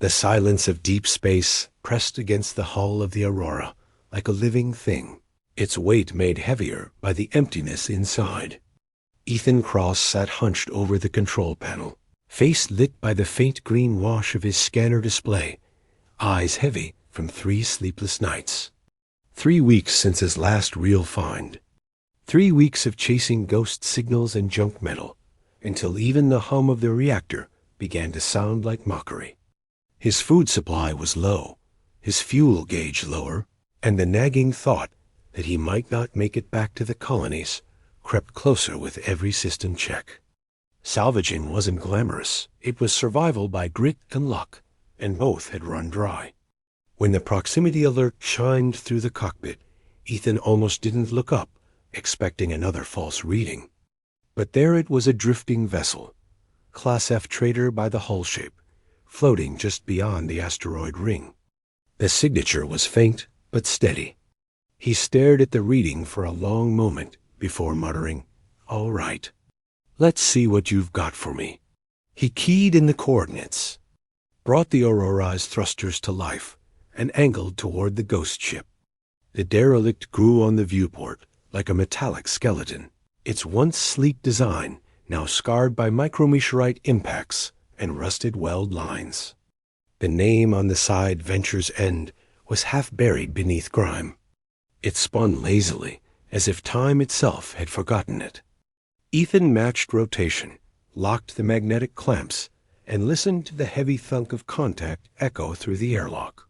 The silence of deep space pressed against the hull of the Aurora like a living thing, its weight made heavier by the emptiness inside. Ethan Cross sat hunched over the control panel, face lit by the faint green wash of his scanner display, eyes heavy from 3 sleepless nights. 3 weeks since his last real find. 3 weeks of chasing ghost signals and junk metal, until even the hum of the reactor began to sound like mockery. His food supply was low, his fuel gauge lower, and the nagging thought that he might not make it back to the colonies crept closer with every system check. Salvaging wasn't glamorous. It was survival by grit and luck, and both had run dry. When the proximity alert chimed through the cockpit, Ethan almost didn't look up, expecting another false reading. But there it was, a drifting vessel, Class F trader by the hull shape, floating just beyond the asteroid ring. The signature was faint but steady. He stared at the reading for a long moment before muttering, "All right. Let's see what you've got for me." He keyed in the coordinates, brought the Aurora's thrusters to life, and angled toward the ghost ship. The derelict grew on the viewport like a metallic skeleton, its once sleek design now scarred by micrometeorite impacts and rusted weld lines. The name on the side venture's end was half buried beneath grime. It spun lazily, as if time itself had forgotten it. Ethan matched rotation, locked the magnetic clamps, and listened to the heavy thunk of contact echo through the airlock.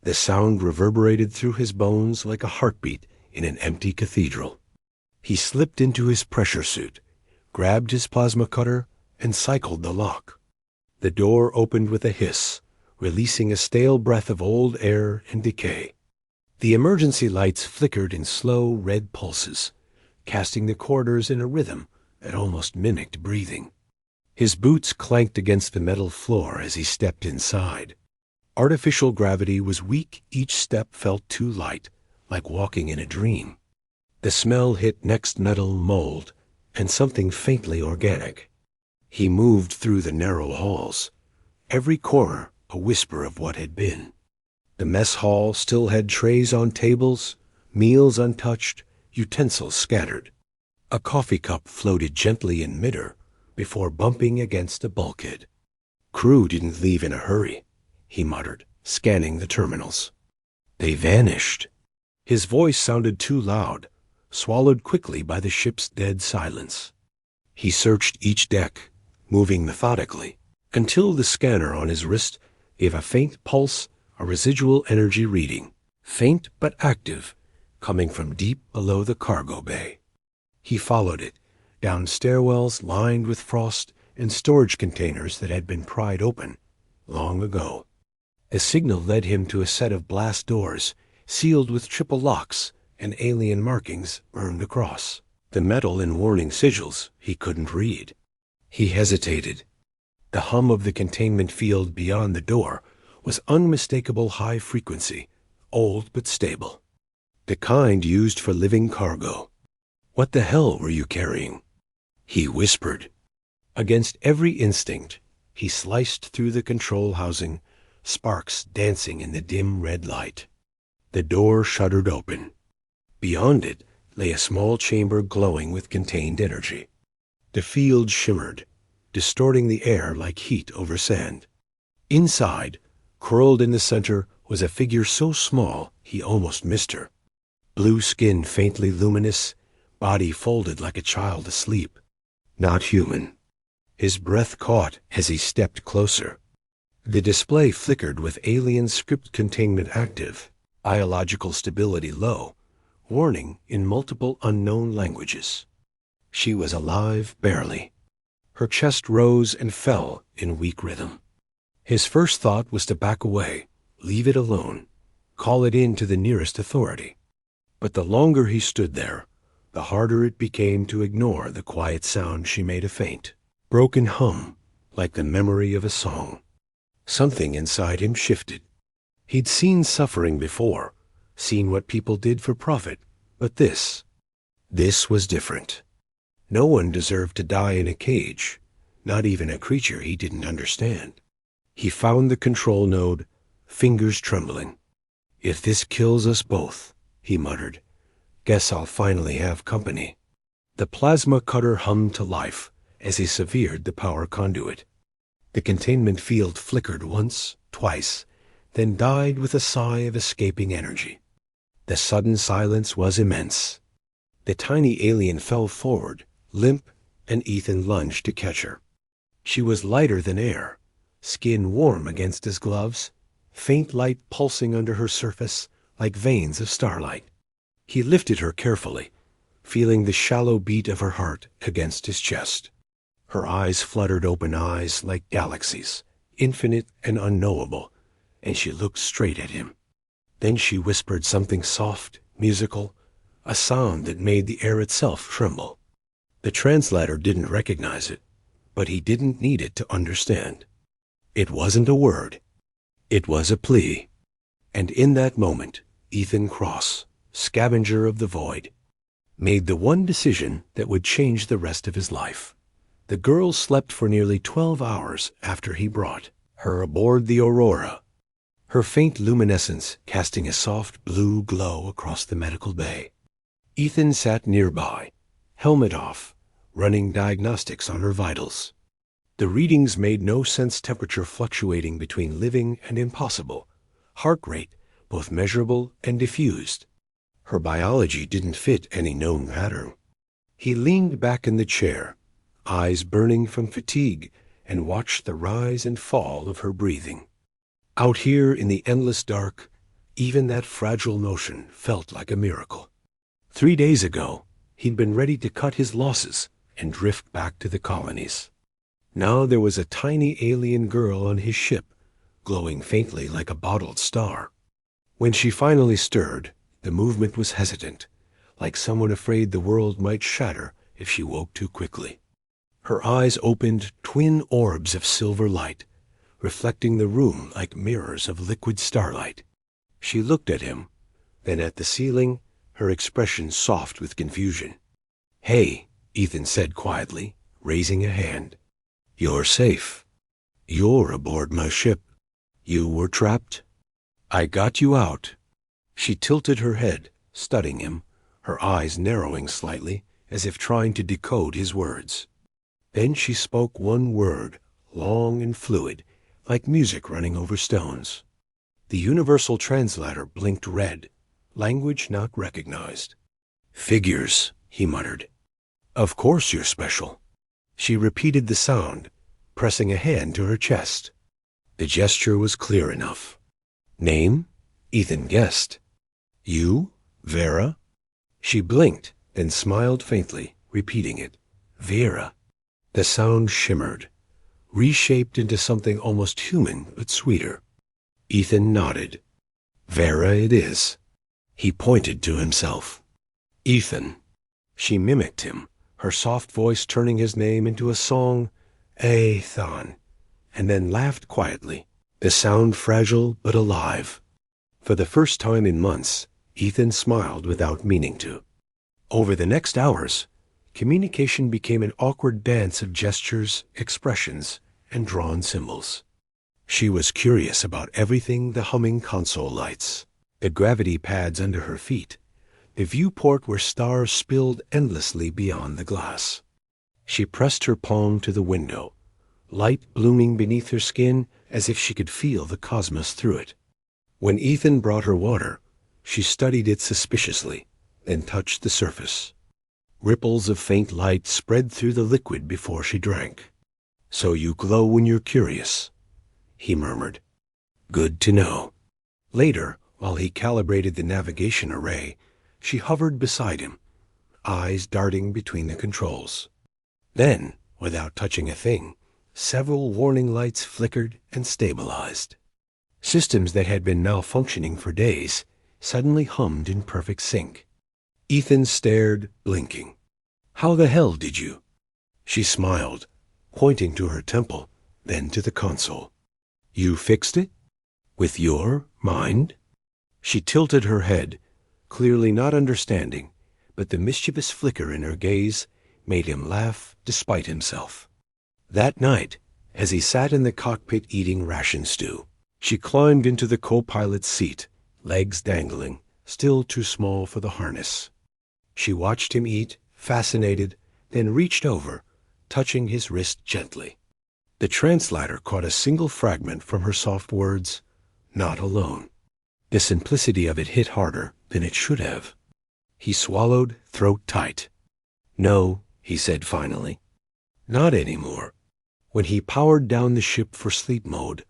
The sound reverberated through his bones like a heartbeat in an empty cathedral. He slipped into his pressure suit, grabbed his plasma cutter, and cycled the lock. The door opened with a hiss, releasing a stale breath of old air and decay. The emergency lights flickered in slow red pulses, casting the corridors in a rhythm that almost mimicked breathing. His boots clanked against the metal floor as he stepped inside. Artificial gravity was weak. Each step felt too light, like walking in a dream. The smell hit next metal mold and something faintly organic. He moved through the narrow halls, every corner a whisper of what had been. The mess hall still had trays on tables, meals untouched, utensils scattered. A coffee cup floated gently in midair before bumping against a bulkhead. "Crew didn't leave in a hurry," he muttered, scanning the terminals. "They vanished." His voice sounded too loud, swallowed quickly by the ship's dead silence. He searched each deck, moving methodically, until the scanner on his wrist gave a faint pulse, a residual energy reading, faint but active, coming from deep below the cargo bay. He followed it, down stairwells lined with frost and storage containers that had been pried open long ago. A signal led him to a set of blast doors, sealed with triple locks and alien markings burned across. The metal and warning sigils he couldn't read. He hesitated. The hum of the containment field beyond the door was unmistakable high frequency, old but stable. The kind used for living cargo. "What the hell were you carrying?" he whispered. Against every instinct, he sliced through the control housing, sparks dancing in the dim red light. The door shuddered open. Beyond it lay a small chamber glowing with contained energy. The field shimmered, distorting the air like heat over sand. Inside, curled in the center, was a figure so small he almost missed her. Blue skin faintly luminous, body folded like a child asleep. Not human. His breath caught as he stepped closer. The display flickered with alien script containment active, biological stability low, warning in multiple unknown languages. She was alive barely. Her chest rose and fell in weak rhythm. His first thought was to back away, leave it alone, call it in to the nearest authority. But the longer he stood there, the harder it became to ignore the quiet sound she made, a faint, broken hum, like the memory of a song. Something inside him shifted. He'd seen suffering before, seen what people did for profit, but this was different. No one deserved to die in a cage, not even a creature he didn't understand. He found the control node, fingers trembling. "If this kills us both," he muttered, "guess I'll finally have company." The plasma cutter hummed to life as he severed the power conduit. The containment field flickered once, twice, then died with a sigh of escaping energy. The sudden silence was immense. The tiny alien fell forward, limp, and Ethan lunged to catch her. She was lighter than air, skin warm against his gloves, faint light pulsing under her surface like veins of starlight. He lifted her carefully, feeling the shallow beat of her heart against his chest. Her eyes fluttered open eyes like galaxies, infinite and unknowable, and she looked straight at him. Then she whispered something soft, musical, a sound that made the air itself tremble. The translator didn't recognize it, but he didn't need it to understand. It wasn't a word. It was a plea. And in that moment, Ethan Cross, scavenger of the void, made the one decision that would change the rest of his life. The girl slept for nearly 12 hours after he brought her aboard the Aurora, her faint luminescence casting a soft blue glow across the medical bay. Ethan sat nearby, helmet off, running diagnostics on her vitals. The readings made no sense, temperature fluctuating between living and impossible, heart rate both measurable and diffused. Her biology didn't fit any known pattern. He leaned back in the chair, eyes burning from fatigue, and watched the rise and fall of her breathing. Out here in the endless dark, even that fragile notion felt like a miracle. 3 days ago, he'd been ready to cut his losses and drift back to the colonies. Now there was a tiny alien girl on his ship, glowing faintly like a bottled star. When she finally stirred, the movement was hesitant, like someone afraid the world might shatter if she woke too quickly. Her eyes opened twin orbs of silver light, reflecting the room like mirrors of liquid starlight. She looked at him, then at the ceiling, her expression soft with confusion. "Hey," Ethan said quietly, raising a hand. "You're safe. You're aboard my ship. You were trapped. I got you out." She tilted her head, studying him, her eyes narrowing slightly, as if trying to decode his words. Then she spoke one word, long and fluid, like music running over stones. The universal translator blinked red, language not recognized. "Figures," he muttered. "Of course you're special." She repeated the sound, pressing a hand to her chest. The gesture was clear enough. "Name?" Ethan guessed. "You? Vera?" She blinked, then smiled faintly, repeating it. "Vera." The sound shimmered, reshaped into something almost human but sweeter. Ethan nodded. "Vera it is." He pointed to himself. "Ethan." She mimicked him, her soft voice turning his name into a song, Ethan, and then laughed quietly, the sound fragile but alive. For the first time in months, Ethan smiled without meaning to. Over the next hours, communication became an awkward dance of gestures, expressions, and drawn symbols. She was curious about everything: the humming console lights, the gravity pads under her feet, the viewport where stars spilled endlessly beyond the glass. She pressed her palm to the window, light blooming beneath her skin as if she could feel the cosmos through it. When Ethan brought her water, she studied it suspiciously, then touched the surface. Ripples of faint light spread through the liquid before she drank. "So you glow when you're curious," he murmured. "Good to know." Later, while he calibrated the navigation array, she hovered beside him, eyes darting between the controls. Then, without touching a thing, several warning lights flickered and stabilized. Systems that had been malfunctioning for days suddenly hummed in perfect sync. Ethan stared, blinking. "How the hell did you?" She smiled, pointing to her temple, then to the console. "You fixed it? With your mind?" She tilted her head, clearly not understanding, but the mischievous flicker in her gaze made him laugh despite himself. That night, as he sat in the cockpit eating ration stew. She climbed into the co-pilot's seat, legs dangling, still too small for the harness. She watched him eat, fascinated, then reached over, touching his wrist gently. The translator caught a single fragment from her soft words, "Not alone." The simplicity of it hit harder than it should have. He swallowed, throat tight. "No," he said finally. "Not anymore." When he powered down the ship for sleep mode,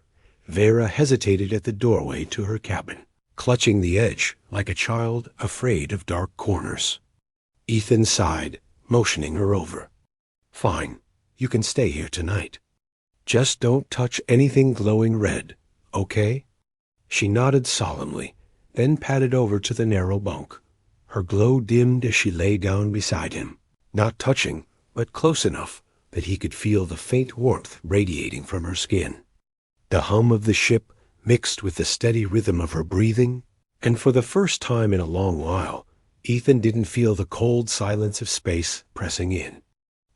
Vera hesitated at the doorway to her cabin, clutching the edge like a child afraid of dark corners. Ethan sighed, motioning her over. "Fine, you can stay here tonight. Just don't touch anything glowing red, okay?" She nodded solemnly, then padded over to the narrow bunk. Her glow dimmed as she lay down beside him, not touching, but close enough that he could feel the faint warmth radiating from her skin. The hum of the ship mixed with the steady rhythm of her breathing, and for the first time in a long while, Ethan didn't feel the cold silence of space pressing in.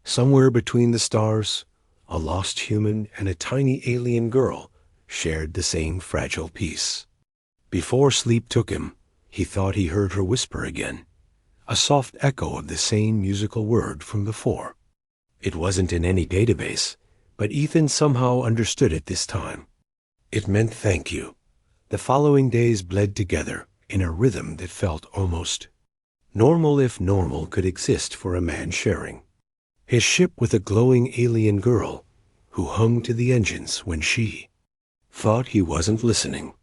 Somewhere between the stars, a lost human and a tiny alien girl shared the same fragile peace. Before sleep took him, he thought he heard her whisper again, a soft echo of the same musical word from before. It wasn't in any database, but Ethan somehow understood it this time. It meant thank you. The following days bled together in a rhythm that felt almost normal, if normal could exist for a man sharing. His ship with a glowing alien girl who hung to the engines when she thought he wasn't listening.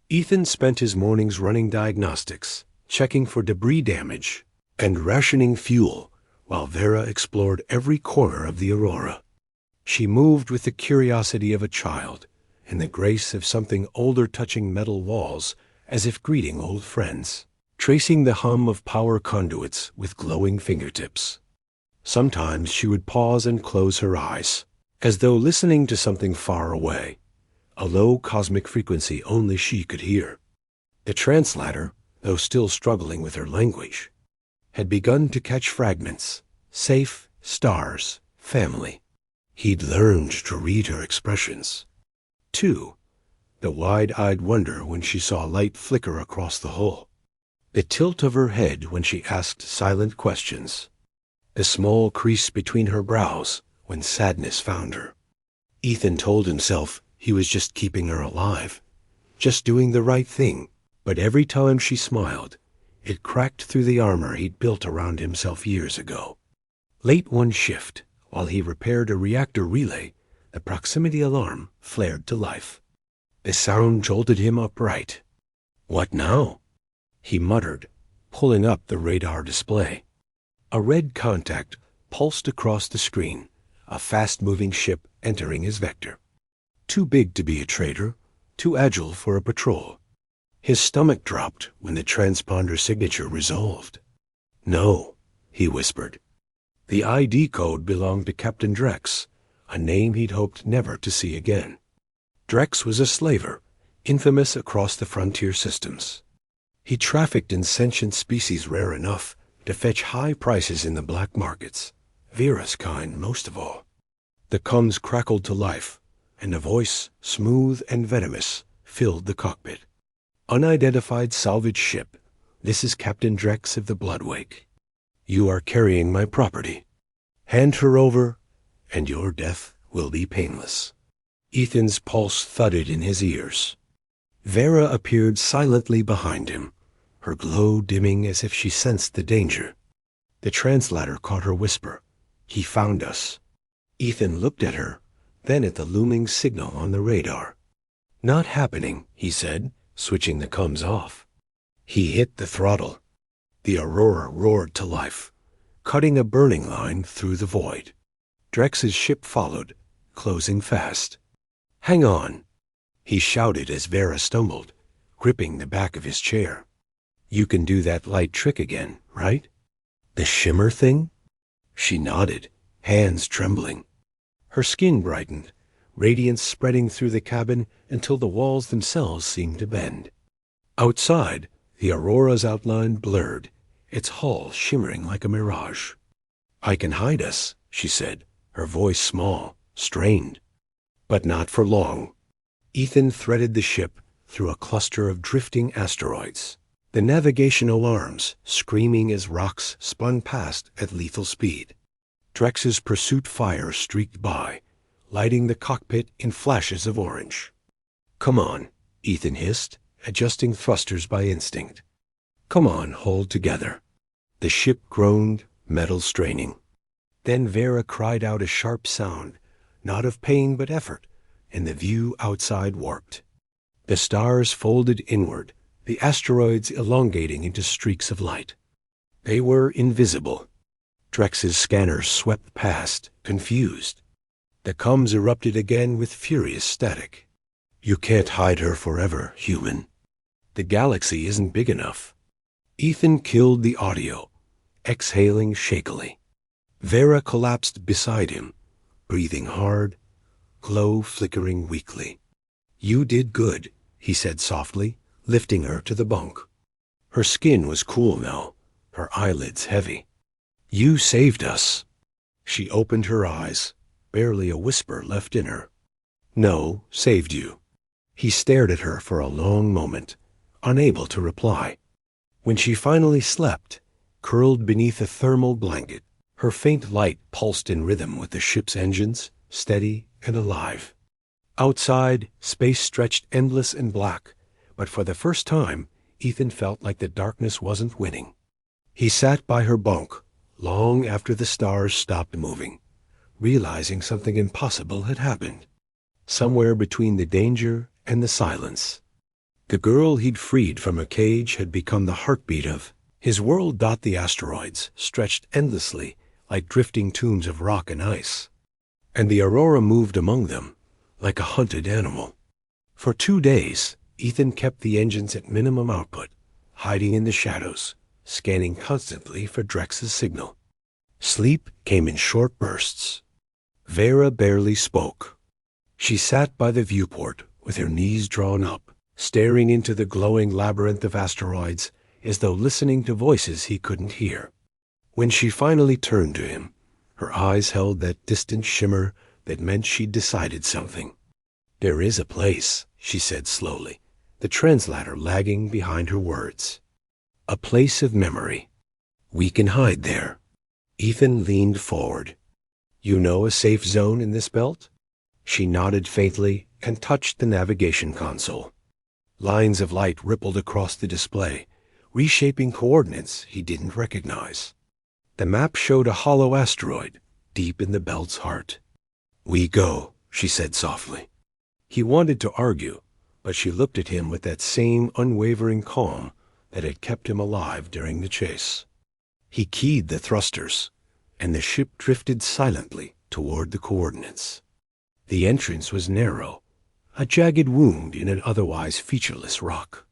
Ethan spent his mornings running diagnostics, checking for debris damage, and rationing fuel while Vera explored every corner of the Aurora. She moved with the curiosity of a child and the grace of something older, touching metal walls as if greeting old friends, tracing the hum of power conduits with glowing fingertips. Sometimes she would pause and close her eyes, as though listening to something far away, a low cosmic frequency only she could hear. The translator, though still struggling with her language, had begun to catch fragments: safe, stars, family. He'd learned to read her expressions. Too, the wide-eyed wonder when she saw light flicker across the hull, the tilt of her head when she asked silent questions, the small crease between her brows when sadness found her. Ethan told himself he was just keeping her alive, just doing the right thing, but every time she smiled, it cracked through the armor he'd built around himself years ago. Late one shift, while he repaired a reactor relay, the proximity alarm flared to life. The sound jolted him upright. "What now?" he muttered, pulling up the radar display. A red contact pulsed across the screen, a fast-moving ship entering his vector. Too big to be a trader, too agile for a patrol. His stomach dropped when the transponder signature resolved. "No," he whispered. The ID code belonged to Captain Drex, a name he'd hoped never to see again. Drex was a slaver, infamous across the frontier systems. He trafficked in sentient species rare enough to fetch high prices in the black markets, Vera's kind most of all. The comms crackled to life, and a voice, smooth and venomous, filled the cockpit. "Unidentified salvage ship. This is Captain Drex of the Bloodwake. You are carrying my property. Hand her over, and your death will be painless." Ethan's pulse thudded in his ears. Vera appeared silently behind him, her glow dimming as if she sensed the danger. The translator caught her whisper, "He found us." Ethan looked at her, then at the looming signal on the radar. "Not happening," he said, switching the comms off. He hit the throttle. The Aurora roared to life, cutting a burning line through the void. Drex's ship followed, closing fast. "Hang on," he shouted as Vera stumbled, gripping the back of his chair. "You can do that light trick again, right? The shimmer thing?" She nodded, hands trembling. Her skin brightened, radiance spreading through the cabin until the walls themselves seemed to bend. Outside, the Aurora's outline blurred, its hull shimmering like a mirage. "I can hide us," she said, her voice small, strained. But not for long. Ethan threaded the ship through a cluster of drifting asteroids, the navigation alarms screaming as rocks spun past at lethal speed. Drex's pursuit fire streaked by, lighting the cockpit in flashes of orange. "Come on," Ethan hissed, adjusting thrusters by instinct. "Come on, hold together." The ship groaned, metal straining. Then Vera cried out a sharp sound, not of pain but effort, and the view outside warped. The stars folded inward, the asteroids elongating into streaks of light. They were invisible. Drex's scanners swept past, confused. The comms erupted again with furious static. "You can't hide her forever, human. The galaxy isn't big enough." Ethan killed the audio, exhaling shakily. Vera collapsed beside him, breathing hard, glow flickering weakly. "You did good," he said softly, lifting her to the bunk. Her skin was cool now, her eyelids heavy. "You saved us." She opened her eyes, barely a whisper left in her. "No, saved you." He stared at her for a long moment, unable to reply. When she finally slept, curled beneath a thermal blanket, her faint light pulsed in rhythm with the ship's engines, steady and alive. Outside, space stretched endless and black, but for the first time, Ethan felt like the darkness wasn't winning. He sat by her bunk, long after the stars stopped moving, realizing something impossible had happened. Somewhere between the danger and the silence, the girl he'd freed from a cage had become the heartbeat of his world. The asteroids stretched endlessly like drifting tombs of rock and ice, and the Aurora moved among them like a hunted animal. For 2 days, Ethan kept the engines at minimum output, hiding in the shadows, scanning constantly for Drex's signal. Sleep came in short bursts. Vera barely spoke. She sat by the viewport with her knees drawn up, staring into the glowing labyrinth of asteroids as though listening to voices he couldn't hear. When she finally turned to him, her eyes held that distant shimmer that meant she'd decided something. "There is a place," she said slowly, the translator lagging behind her words. "A place of memory. We can hide there." Ethan leaned forward. "You know a safe zone in this belt?" She nodded faintly and touched the navigation console. Lines of light rippled across the display, reshaping coordinates he didn't recognize. The map showed a hollow asteroid deep in the belt's heart. "We go," she said softly. He wanted to argue, but she looked at him with that same unwavering calm that had kept him alive during the chase. He keyed the thrusters, and the ship drifted silently toward the coordinates. The entrance was narrow, a jagged wound in an otherwise featureless rock.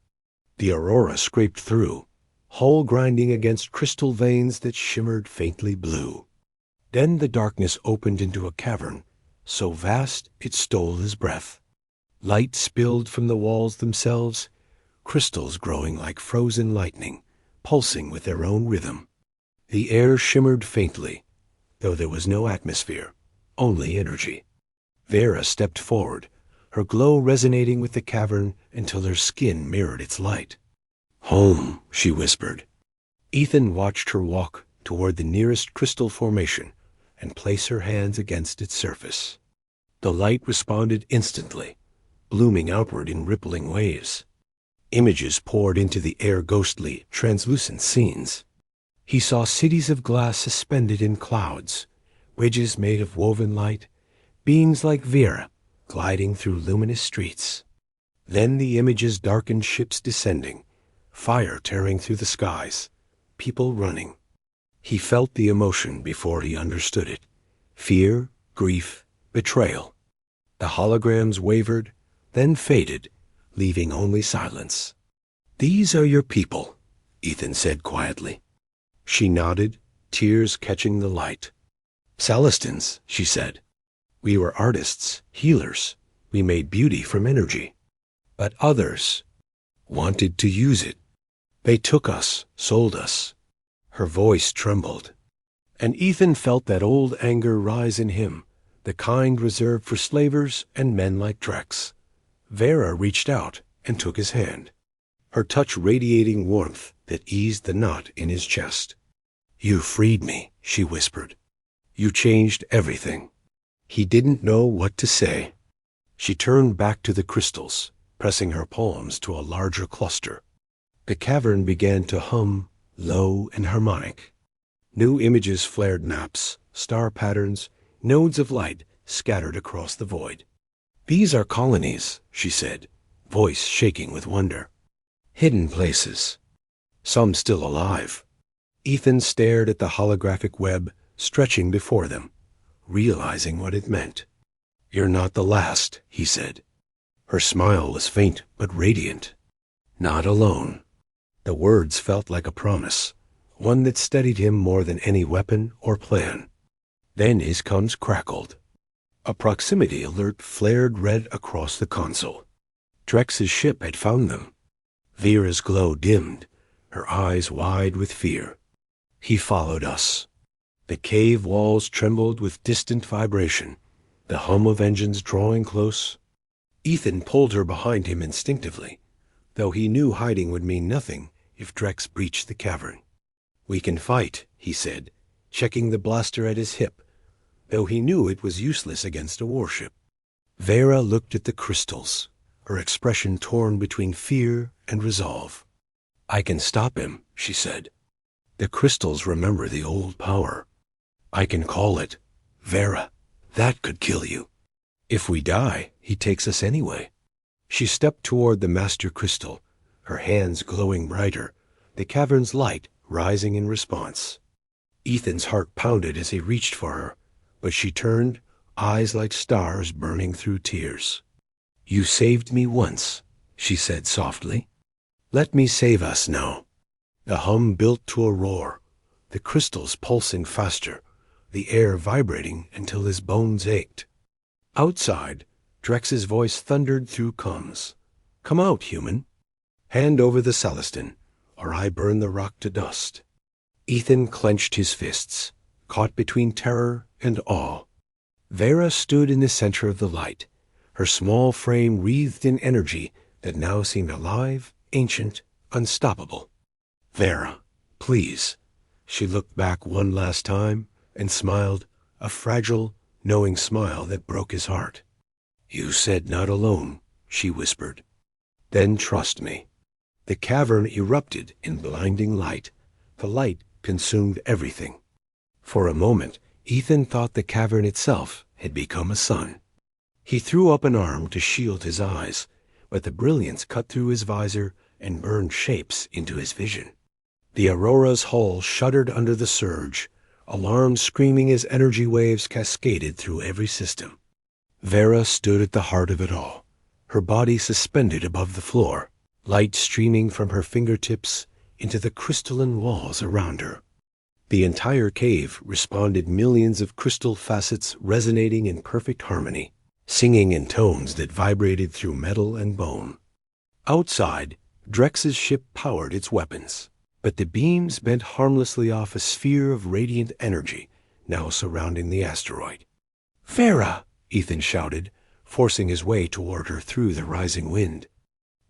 The Aurora scraped through, hull grinding against crystal veins that shimmered faintly blue. Then the darkness opened into a cavern, so vast it stole his breath. Light spilled from the walls themselves, crystals growing like frozen lightning, pulsing with their own rhythm. The air shimmered faintly, though there was no atmosphere, only energy. Vera stepped forward, her glow resonating with the cavern until her skin mirrored its light. "Home," she whispered. Ethan watched her walk toward the nearest crystal formation and place her hands against its surface. The light responded instantly, blooming outward in rippling waves. Images poured into the air, ghostly, translucent scenes. He saw cities of glass suspended in clouds, bridges made of woven light, beings like Vera gliding through luminous streets. Then the images darkened ships descending, fire tearing through the skies, people running. He felt the emotion before he understood it. Fear, grief, betrayal. The holograms wavered, then faded, leaving only silence. "These are your people," Ethan said quietly. She nodded, tears catching the light. "Celestins," she said. "We were artists, healers. We made beauty from energy. But others wanted to use it. They took us, sold us." Her voice trembled, and Ethan felt that old anger rise in him, the kind reserved for slavers and men like Drex. Vera reached out and took his hand, her touch radiating warmth that eased the knot in his chest. "You freed me," she whispered. "You changed everything." He didn't know what to say. She turned back to the crystals, pressing her palms to a larger cluster. The cavern began to hum, low and harmonic. New images flared, maps, star patterns, nodes of light scattered across the void. "These are colonies," she said, voice shaking with wonder. "Hidden places. Some still alive." Ethan stared at the holographic web stretching before them, realizing what it meant. "You're not the last," he said. Her smile was faint but radiant. "Not alone." The words felt like a promise, one that steadied him more than any weapon or plan. Then his comms crackled. A proximity alert flared red across the console. Drex's ship had found them. Vera's glow dimmed, her eyes wide with fear. He followed us. The cave walls trembled with distant vibration, the hum of engines drawing close. Ethan pulled her behind him instinctively, though he knew hiding would mean nothing if Drex breached the cavern. "We can fight," he said, checking the blaster at his hip, though he knew it was useless against a warship. Vera looked at the crystals, her expression torn between fear and resolve. "I can stop him," she said. "The crystals remember the old power. I can call it. Vera, that could kill you. If we die, he takes us anyway." She stepped toward the master crystal, her hands glowing brighter, the cavern's light rising in response. Ethan's heart pounded as he reached for her, but she turned, eyes like stars burning through tears. "You saved me once," she said softly. "Let me save us now." The hum built to a roar, the crystals pulsing faster, the air vibrating until his bones ached. Outside, Drex's voice thundered through comms. "Come out, human. Hand over the Celestin, or I burn the rock to dust." Ethan clenched his fists, caught between terror and awe. Vera stood in the center of the light, her small frame wreathed in energy that now seemed alive, ancient, unstoppable. "Vera, please." She looked back one last time and smiled, a fragile, knowing smile that broke his heart. "You said not alone," she whispered. "Then trust me." The cavern erupted in blinding light. The light consumed everything. For a moment, Ethan thought the cavern itself had become a sun. He threw up an arm to shield his eyes, but the brilliance cut through his visor and burned shapes into his vision. The Aurora's hull shuddered under the surge, alarms screaming as energy waves cascaded through every system. Vera stood at the heart of it all, her body suspended above the floor, light streaming from her fingertips into the crystalline walls around her. The entire cave responded, millions of crystal facets resonating in perfect harmony, singing in tones that vibrated through metal and bone. Outside, Drex's ship powered its weapons, but the beams bent harmlessly off a sphere of radiant energy now surrounding the asteroid. "Vera!" Ethan shouted, forcing his way toward her through the rising wind.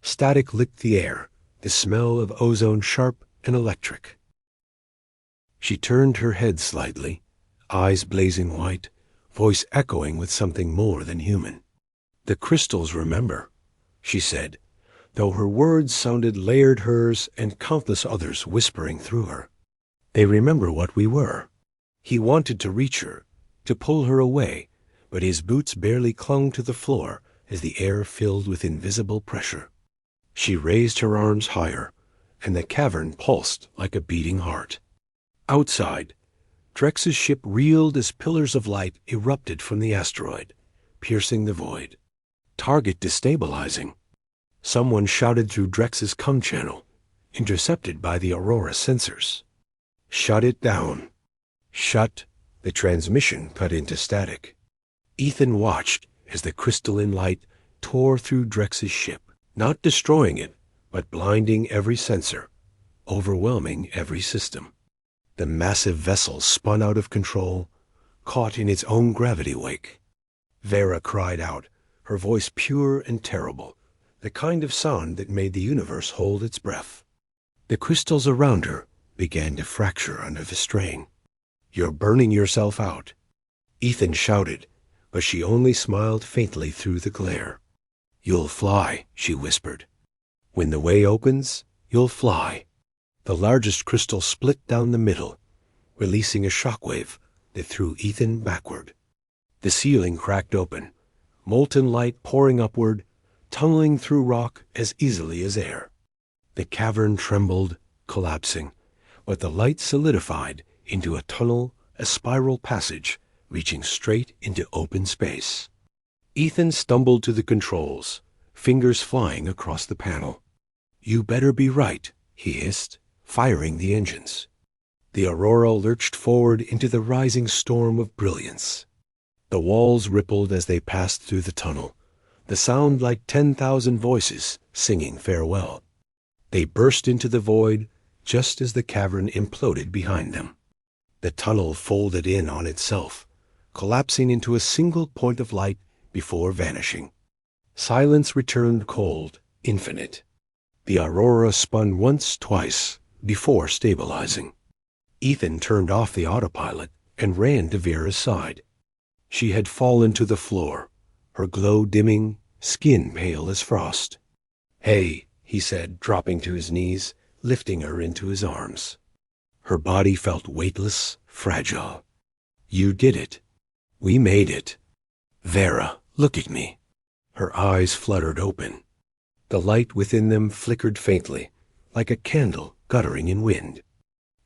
Static licked the air, the smell of ozone sharp and electric. She turned her head slightly, eyes blazing white, voice echoing with something more than human. "The crystals remember," she said, though her words sounded layered hers and countless others whispering through her. "They remember what we were." He wanted to reach her, to pull her away, but his boots barely clung to the floor as the air filled with invisible pressure. She raised her arms higher, and the cavern pulsed like a beating heart. Outside, Drex's ship reeled as pillars of light erupted from the asteroid, piercing the void. Target destabilizing. Someone shouted through Drex's comm channel, intercepted by the Aurora sensors. "Shut it down." Shut. The transmission cut into static. Ethan watched as the crystalline light tore through Drex's ship, not destroying it, but blinding every sensor, overwhelming every system. The massive vessel spun out of control, caught in its own gravity wake. Vera cried out, her voice pure and terrible, the kind of sound that made the universe hold its breath. The crystals around her began to fracture under the strain. "You're burning yourself out," Ethan shouted, but she only smiled faintly through the glare. "You'll fly," she whispered. "When the way opens, you'll fly." The largest crystal split down the middle, releasing a shockwave that threw Ethan backward. The ceiling cracked open, molten light pouring upward, tunneling through rock as easily as air. The cavern trembled, collapsing, but the light solidified into a tunnel, a spiral passage, reaching straight into open space. Ethan stumbled to the controls, fingers flying across the panel. "You better be right," he hissed, firing the engines. The Aurora lurched forward into the rising storm of brilliance. The walls rippled as they passed through the tunnel, the sound like 10,000 voices singing farewell. They burst into the void just as the cavern imploded behind them. The tunnel folded in on itself, collapsing into a single point of light before vanishing. Silence returned cold, infinite. The Aurora spun once, twice, before stabilizing. Ethan turned off the autopilot and ran to Vera's side. She had fallen to the floor, her glow dimming, skin pale as frost. "Hey," he said, dropping to his knees, lifting her into his arms. Her body felt weightless, fragile. "You did it. We made it. Vera, look at me." Her eyes fluttered open. The light within them flickered faintly, like a candle guttering in wind.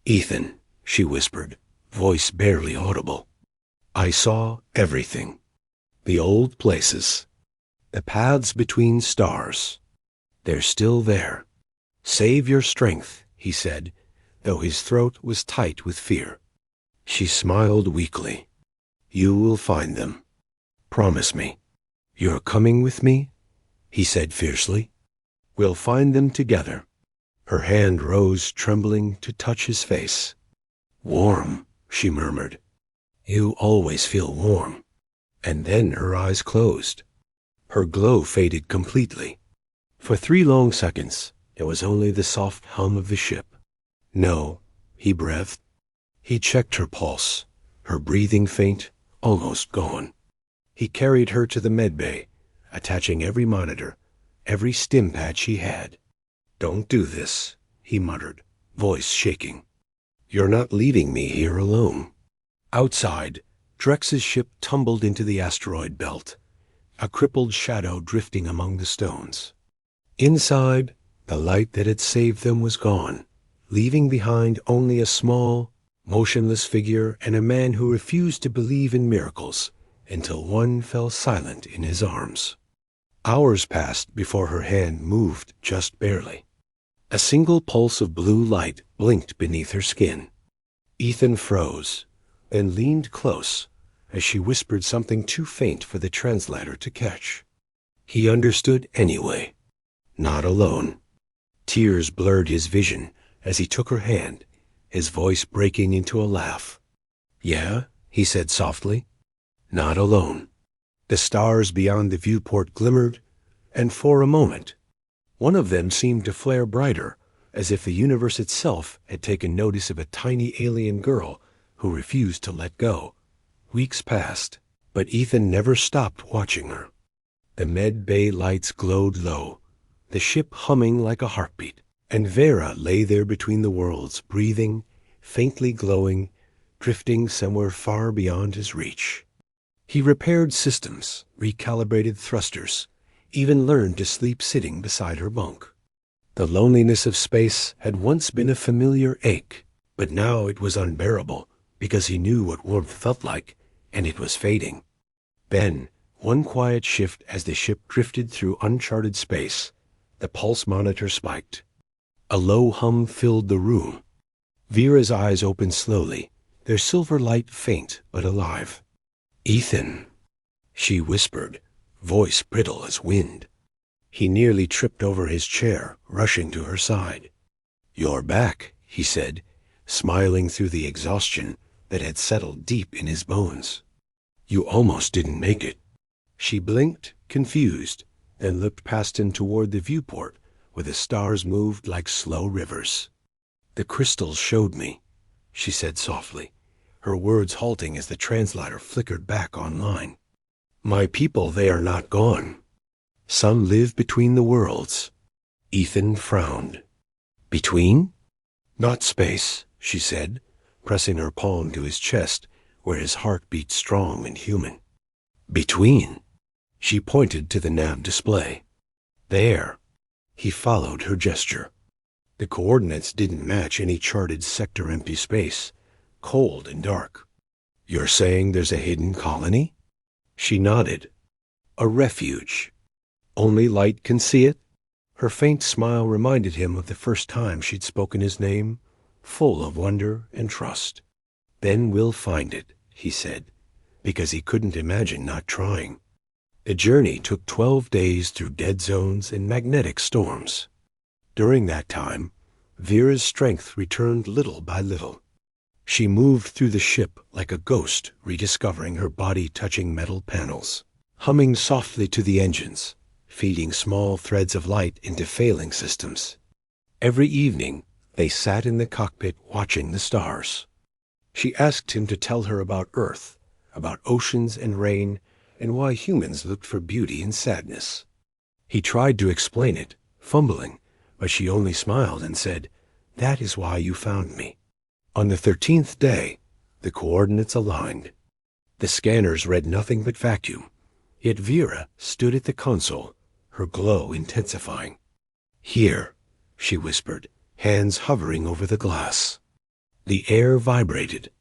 "Ethan," she whispered, voice barely audible. "I saw everything. The old places. The paths between stars. They're still there. Save your strength," he said, though his throat was tight with fear. She smiled weakly. "You will find them. Promise me." "You're coming with me?" he said fiercely. "We'll find them together." Her hand rose trembling to touch his face. "Warm," she murmured. "You always feel warm." And then her eyes closed. Her glow faded completely. For 3 long seconds, there was only the soft hum of the ship. "No," he breathed. He checked her pulse, her breathing faint, almost gone. He carried her to the medbay, attaching every monitor, every stim pad she had. "Don't do this," he muttered, voice shaking. "You're not leaving me here alone." Outside, Drex's ship tumbled into the asteroid belt, a crippled shadow drifting among the stones. Inside, the light that had saved them was gone, leaving behind only a small, motionless figure and a man who refused to believe in miracles until one fell silent in his arms. Hours passed before her hand moved just barely. A single pulse of blue light blinked beneath her skin. Ethan froze, then leaned close as she whispered something too faint for the translator to catch. He understood anyway. Not alone. Tears blurred his vision as he took her hand, his voice breaking into a laugh. "Yeah," he said softly. "Not alone." The stars beyond the viewport glimmered, and for a moment, one of them seemed to flare brighter, as if the universe itself had taken notice of a tiny alien girl who refused to let go. Weeks passed, but Ethan never stopped watching her. The med bay lights glowed low, the ship humming like a heartbeat, and Vera lay there between the worlds, breathing, faintly glowing, drifting somewhere far beyond his reach. He repaired systems, recalibrated thrusters, even learned to sleep sitting beside her bunk. The loneliness of space had once been a familiar ache, but now it was unbearable because he knew what warmth felt like, and it was fading. Then, one quiet shift as the ship drifted through uncharted space, the pulse monitor spiked. A low hum filled the room. Vera's eyes opened slowly, their silver light faint but alive. "Ethan," she whispered, voice brittle as wind. He nearly tripped over his chair, rushing to her side. "You're back," he said, smiling through the exhaustion that had settled deep in his bones. "You almost didn't make it." She blinked, confused, then looked past him toward the viewport, where the stars moved like slow rivers. "The crystals showed me," she said softly, her words halting as the translator flickered back online. "My people, they are not gone. Some live between the worlds." Ethan frowned. "Between?" "Not space," she said, pressing her palm to his chest, where his heart beat strong and human. "Between?" She pointed to the nav display. "There." He followed her gesture. The coordinates didn't match any charted sector empty space, cold and dark. "You're saying there's a hidden colony?" She nodded. "A refuge. Only light can see it?" Her faint smile reminded him of the first time she'd spoken his name, full of wonder and trust. "Then we'll find it," he said, because he couldn't imagine not trying. The journey took 12 days through dead zones and magnetic storms. During that time, Vera's strength returned little by little. She moved through the ship like a ghost, rediscovering her body touching metal panels, humming softly to the engines, feeding small threads of light into failing systems. Every evening, they sat in the cockpit watching the stars. She asked him to tell her about Earth, about oceans and rain, and why humans looked for beauty in sadness. He tried to explain it, fumbling, but she only smiled and said, "That is why you found me." On the 13th day, the coordinates aligned. The scanners read nothing but vacuum, yet Vera stood at the console, her glow intensifying. "Here," she whispered, hands hovering over the glass. The air vibrated.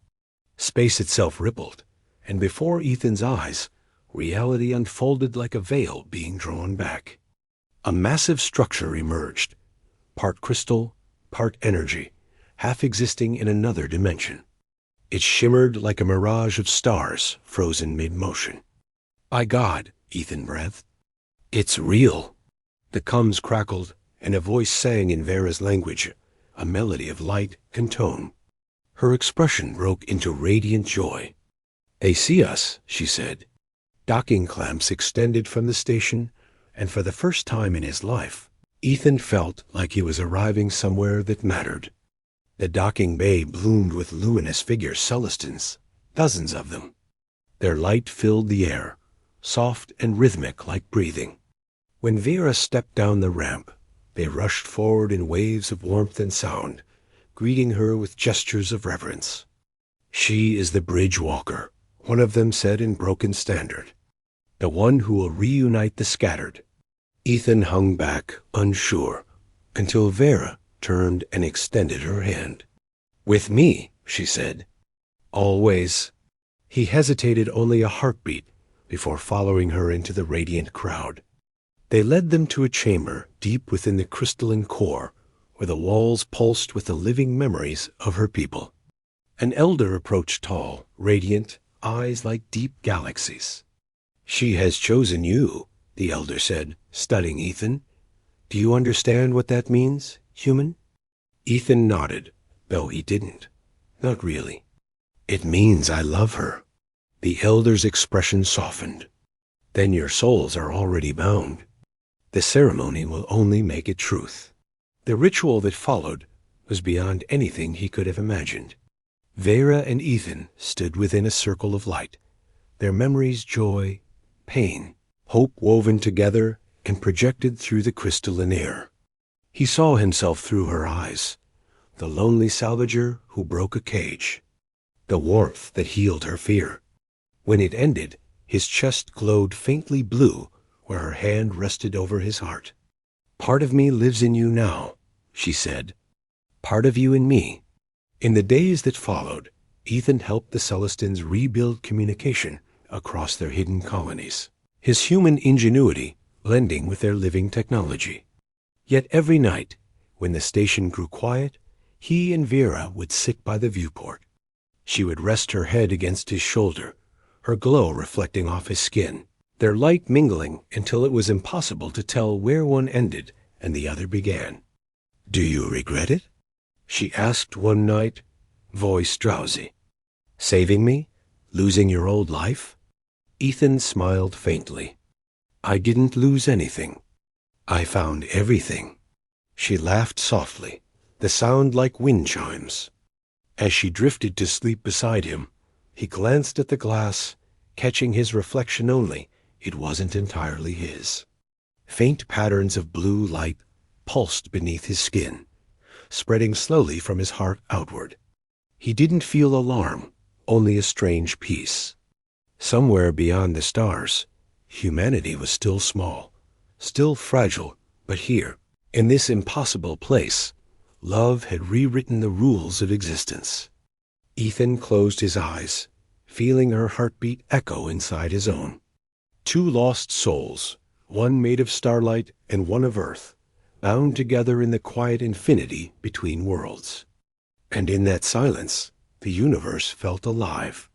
Space itself rippled, and before Ethan's eyes, reality unfolded like a veil being drawn back. A massive structure emerged, part crystal, part energy, half existing in another dimension. It shimmered like a mirage of stars frozen mid-motion. "By God," Ethan breathed. "It's real." The comms crackled, and a voice sang in Vera's language, a melody of light and tone. Her expression broke into radiant joy. "They see us," she said. Docking clamps extended from the station, and for the first time in his life, Ethan felt like he was arriving somewhere that mattered. The docking bay bloomed with luminous figures, Celestins, dozens of them. Their light filled the air, soft and rhythmic like breathing. When Vera stepped down the ramp, they rushed forward in waves of warmth and sound, greeting her with gestures of reverence. "She is the bridge walker," one of them said in broken standard. "The one who will reunite the scattered." Ethan hung back, unsure, until Vera turned and extended her hand. "With me," she said. "Always." He hesitated only a heartbeat before following her into the radiant crowd. They led them to a chamber deep within the crystalline core, where the walls pulsed with the living memories of her people. An elder approached, tall, radiant, eyes like deep galaxies. "She has chosen you," the elder said, studying Ethan. "Do you understand what that means, human?" Ethan nodded, though he didn't. Not really. "It means I love her." The elder's expression softened. "Then your souls are already bound. The ceremony will only make it truth." The ritual that followed was beyond anything he could have imagined. Vera and Ethan stood within a circle of light, their memories joy, pain, hope woven together and projected through the crystalline air. He saw himself through her eyes, the lonely salvager who broke a cage, the warmth that healed her fear. When it ended, his chest glowed faintly blue where her hand rested over his heart. "Part of me lives in you now," she said. "Part of you in me." In the days that followed, Ethan helped the Celestins rebuild communication across their hidden colonies, his human ingenuity blending with their living technology. Yet every night, when the station grew quiet, he and Vera would sit by the viewport. She would rest her head against his shoulder, her glow reflecting off his skin, their light mingling until it was impossible to tell where one ended and the other began. "Do you regret it?" she asked one night, voice drowsy. "Saving me? Losing your old life?" Ethan smiled faintly. I didn't lose anything. I found everything. She laughed softly, the sound like wind chimes. As she drifted to sleep beside him, he glanced at the glass, catching his reflection only. It wasn't entirely his. Faint patterns of blue light pulsed beneath his skin, spreading slowly from his heart outward. He didn't feel alarm, only a strange peace. Somewhere beyond the stars, humanity was still small, still fragile, but here, in this impossible place, love had rewritten the rules of existence. Ethan closed his eyes, feeling her heartbeat echo inside his own. Two lost souls, one made of starlight and one of earth, bound together in the quiet infinity between worlds. And in that silence, the universe felt alive.